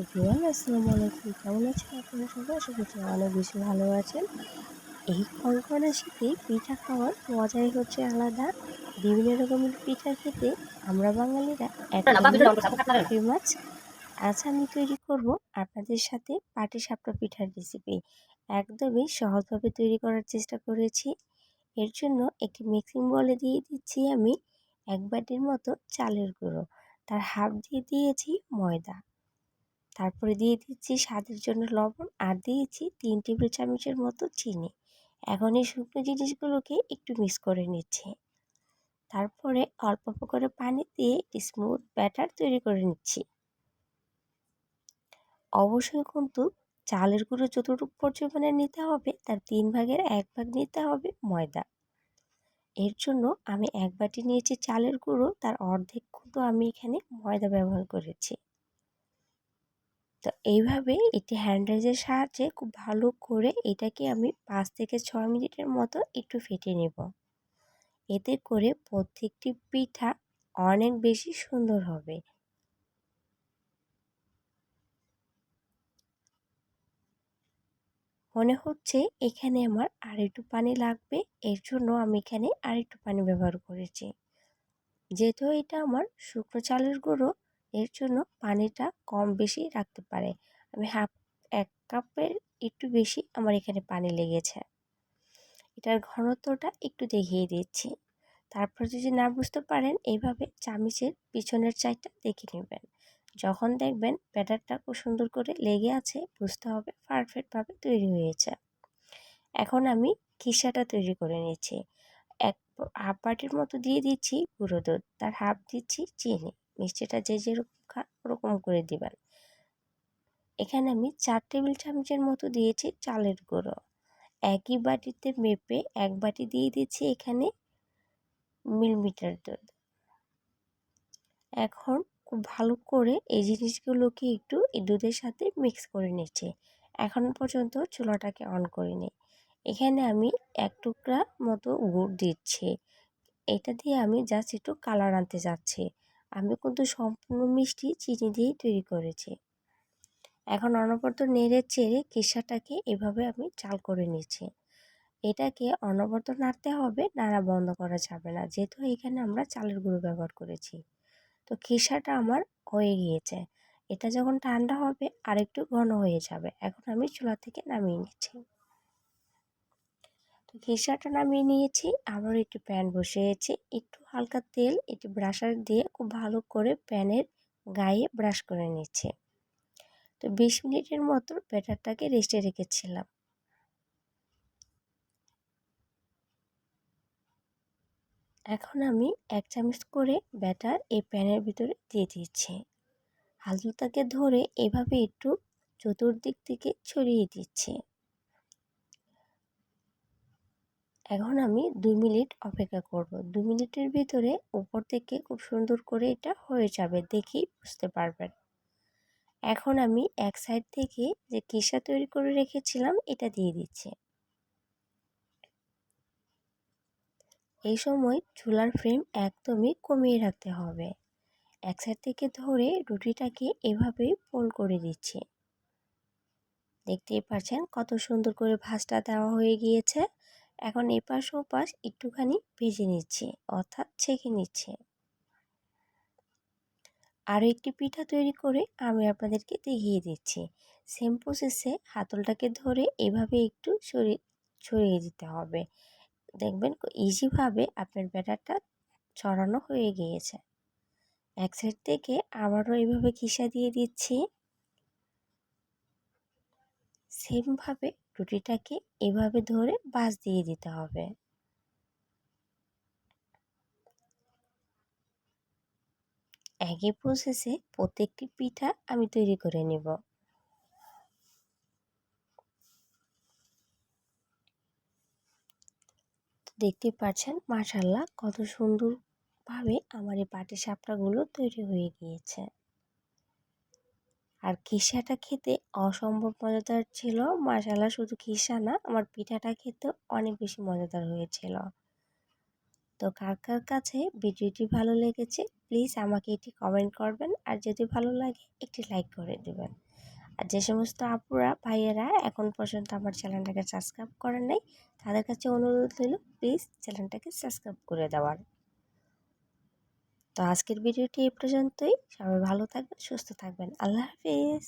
Everyone আসসালামু আলাইকুম। কেমন আছেন আপনারা সবাই? আশা করছি অনেক বেশি ভালো আছেন। এই কনকনে শীতে পিঠা খাওয়ার মজাই হচ্ছে আলাদা। বিভিন্ন রকমের পিঠা খেতে আমরা বাঙালিরা একদমই ফেমাস। আজ আমি তৈরি করব আপনাদের সাথে পাটিসাপটা পিঠার রেসিপি। একদমই সহজভাবে তৈরি করার চেষ্টা করেছি। এর জন্য একটি মিক্সিং বলে দিয়ে দিচ্ছি আমি 1 বাটির মতো চালের গুঁড়ো। তার হাফ দিয়ে দিয়েছি ময়দা। তারপরে দিয়ে দিচ্ছি স্বাদের জন্য লবণ আর দিয়েছি 3 টেবিল চামচের মতো চিনি। এখন এই শুকনো জিনিসগুলোকে একটু মিক্স করে নিচ্ছি। তারপরে অল্প অল্প করে পানি দিয়ে স্মুথ ব্যাটার তৈরি করে নিচ্ছি। অবশ্যই কিন্তু চালের গুঁড়ো যতটুকু পরিমাণে নিতে হবে তার 3 ভাগের 1 ভাগ নিতে হবে ময়দা। এর জন্য আমি 1 বাটি নিয়েছি চালের গুঁড়ো, তার অর্ধেক কিন্তু আমি এখানে ময়দা ব্যবহার করেছি। তো এইভাবে এটি হ্যান্ড রাইজের সাহায্যে খুব ভালো করে এটাকে আমি 5 থেকে 6 মিনিটের মতো একটু ফেটে নেব। এতে করে প্রত্যেকটি পিঠা অনেক বেশি সুন্দর হবে। মনে হচ্ছে এখানে আমার আরেকটু পানি লাগবে, এর জন্য আমি এখানে আরেকটু পানি ব্যবহার করেছি। যেহেতু এটা আমার শুকনো চালের গুঁড়ো, এর জন্য পানিটা কম বেশি রাখতে পারে। আমি 1 কাপের একটু বেশি আমার এখানে পানি লেগেছে। এটার ঘনত্বটা একটু দেখিয়ে দিচ্ছি। তারপর যদি না বুঝতে পারেন এইভাবে চামচের পিছনের সাইডটা দেখে নেবেন। যখন দেখবেন ব্যাটারটা খুব সুন্দর করে লেগে আছে, বুঝতে হবে পারফেক্টভাবে তৈরি হয়েছে। এখন আমি খিসাটা তৈরি করে নিচ্ছি। হাফ বাটির মতো দিয়ে দিচ্ছি গুঁড়ো দুধ, তার হাফ দিচ্ছি চিনি। মিষ্টিটা যে যেরকম খান ওরকম করে দিবেন। এখানে আমি 4 টেবিল চামচের মতো দিয়েছি চালের গুঁড়ো। একই বাটিতে মেপে 1 বাটি দিয়ে দিচ্ছি এখানে মিলিমিটার দুধ। এখন খুব ভালো করে এই জিনিসগুলোকে একটু এই দুধের সাথে মিক্স করে নিচ্ছি। এখনো পর্যন্ত চুলাটাকে অন করিনি। এখানে আমি 1 টুকরা মতো গুড় দিচ্ছি। এটা দিয়ে আমি জাস্ট একটু কালার আনতে যাচ্ছি। আমি কিন্তু সম্পূর্ণ মিষ্টি চিনি দিয়েই তৈরি করেছি। এখন অনবরত নেড়ে চেড়ে খিসাটাকে এভাবে আমি চাল করে নিচ্ছি। এটাকে অনবরত নাড়তে হবে, নাড়া বন্ধ করা যাবে না, যেহেতু এখানে আমরা চালের গুঁড়ো ব্যবহার করেছি। তো খিসাটা আমার হয়ে গিয়েছে। এটা যখন ঠান্ডা হবে আরেকটু ঘন হয়ে যাবে। এখন আমি চুলা থেকে নামিয়ে নিচ্ছি। তো খিসাটা নামিয়ে নিয়েছি, আবার একটু প্যান বসিয়েছি। একটু হালকা তেল একটু ব্রাশার দিয়ে খুব ভালো করে প্যানের গায়ে ব্রাশ করে নিচ্ছি। তো 20 মিনিটের মতো ব্যাটারটাকে রেস্টে রেখেছিলাম। এখন আমি 1 চামচ করে ব্যাটার এই প্যানের ভিতরে দিয়ে দিচ্ছি। হালুটাকে ধরে এভাবে একটু চতুর্দিক থেকে ছড়িয়ে দিচ্ছি। এখন আমি 2 মিনিট অপেক্ষা করব। 2 মিনিটের ভিতরে উপর থেকে খুব সুন্দর করে এটা হয়ে যাবে, দেখেই বুঝতে পারবেন। এখন আমি এক সাইড থেকে যে খিসা তৈরি করে রেখেছিলাম এটা দিয়ে দিচ্ছি। এই সময় চুলার ফ্লেম একদমই কমিয়ে রাখতে হবে। এক সাইড থেকে ধরে রুটিটাকে এভাবেই ফোল্ড করে দিচ্ছি। দেখতেই পাচ্ছেন কত সুন্দর করে ভাঁজটা দেওয়া হয়ে গিয়েছে। এখন এপাশ ওপাশ একটুখানি ভেজে নিচ্ছি, অর্থাৎ ছেঁকে নিচ্ছি। আরও একটি পিঠা তৈরি করে আমি আপনাদেরকে দেখিয়ে দিচ্ছি। সেম প্রসেসে হাতলটাকে ধরে এভাবে একটু ছড়িয়ে দিতে হবে। দেখবেন ইজিভাবে আপনার ব্যাটারটা ছড়ানো হয়ে গিয়েছে। এক সাইড থেকে আবারও এভাবে খিসা দিয়ে দিচ্ছি। সেমভাবে রুটিটাকে এভাবে ধরে ভাঁজ দিয়ে দিতে হবে। একই প্রসেসে প্রত্যেকটি পিঠা আমি তৈরি করে নেব। দেখতে পাচ্ছেন মাশাআল্লাহ কত সুন্দরভাবে আমার এই পাটিসাপটাগুলো তৈরি হয়ে গিয়েছে। আর খিসাটা খেতে অসম্ভব মজাদার ছিল। মাশাআল্লাহ শুধু খিসা না, আমার পিঠাটা খেতেও অনেক বেশি মজাদার হয়েছিল। তো কার কার কাছে ভিডিওটি ভালো লেগেছে প্লিজ আমাকে এটি কমেন্ট করবেন, আর যদি ভালো লাগে একটি লাইক করে দেবেন। আর যে সমস্ত আপুরা ভাইয়েরা এখন পর্যন্ত আমার চ্যানেলটাকে সাবস্ক্রাইব করেন নাই, তাদের কাছে অনুরোধ রইল প্লিজ চ্যানেলটাকে সাবস্ক্রাইব করে দেওয়ার। তো আজকের ভিডিওটি এই পর্যন্তই। সবাই ভালো থাকবেন, সুস্থ থাকবেন। আল্লাহ হাফিজ।